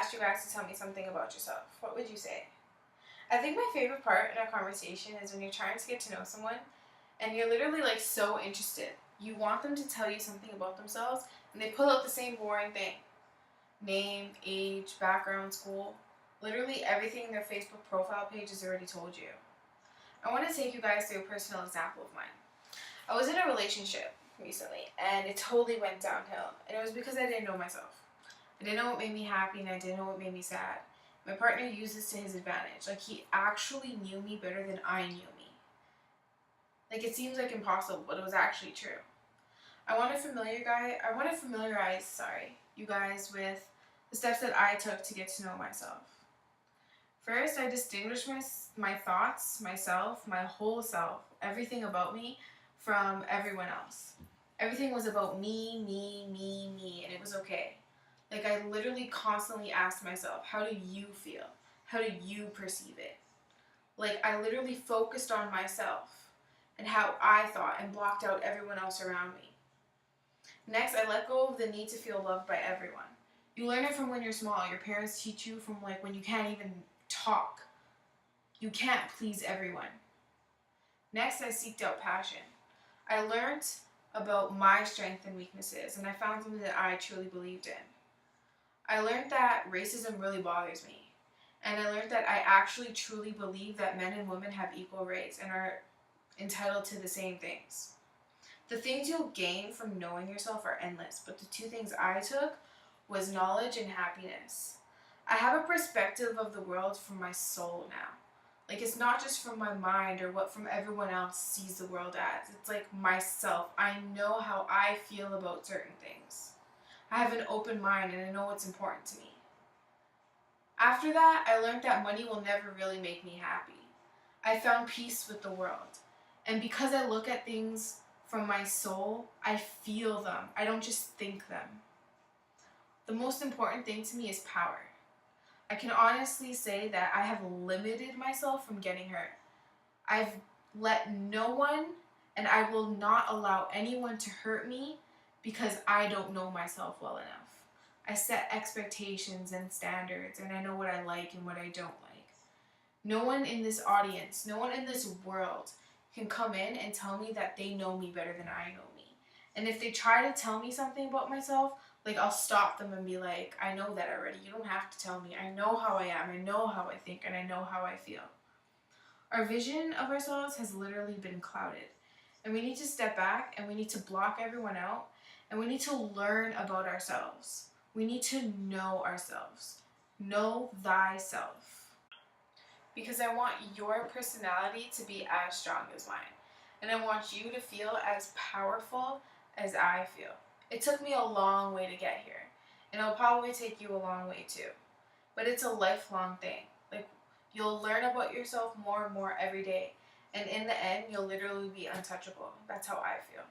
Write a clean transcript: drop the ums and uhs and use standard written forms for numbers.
asked you guys to tell me something about yourself, what would you say? I think my favorite part in a conversation is when you're trying to get to know someone and you're literally like so interested. You want them to tell you something about themselves and they pull out the same boring thing. Name, age, background, school. Literally everything in their Facebook profile page has already told you. I want to take you guys through a personal example of mine. I was in a relationship recently and it totally went downhill, and it was because I didn't know myself. I didn't know what made me happy and I didn't know what made me sad. My partner used this to his advantage. Like, he actually knew me better than I knew me. Like, it seems like impossible, but it was actually true. I want to familiarize you guys with the steps that I took to get to know myself. First, I distinguished my thoughts, myself, my whole self, everything about me from everyone else. Everything was about me, and it was okay. Like, I literally constantly asked myself, how do you feel? How do you perceive it? Like, I literally focused on myself and how I thought and blocked out everyone else around me. Next, I let go of the need to feel loved by everyone. You learn it from when you're small. Your parents teach you from like when you can't even talk. You can't please everyone. Next, I seeked out passion. I learned about my strengths and weaknesses, and I found something that I truly believed in. I learned that racism really bothers me. And I learned that I actually truly believe that men and women have equal rights and are entitled to the same things. The things you'll gain from knowing yourself are endless, but the two things I took was knowledge and happiness. I have a perspective of the world from my soul now. Like, it's not just from my mind or what from everyone else sees the world as. It's like myself. I know how I feel about certain things. I have an open mind and I know what's important to me. After that, I learned that money will never really make me happy. I found peace with the world. And because I look at things from my soul, I feel them. I don't just think them. The most important thing to me is power. I can honestly say that I have limited myself from getting hurt. I've let no one, and I will not allow anyone to hurt me because I don't know myself well enough. I set expectations and standards, and I know what I like and what I don't like. No one in this audience, no one in this world can come in and tell me that they know me better than I know me. And if they try to tell me something about myself, like, I'll stop them and be like, I know that already. You don't have to tell me. I know how I am. I know how I think, and I know how I feel. Our vision of ourselves has literally been clouded. And we need to step back, and we need to block everyone out, and we need to learn about ourselves. We need to know ourselves. Know thyself. Because I want your personality to be as strong as mine. And I want you to feel as powerful as I feel. It took me a long way to get here. And it'll probably take you a long way too. But it's a lifelong thing. Like, you'll learn about yourself more and more every day. And in the end, you'll literally be untouchable. That's how I feel.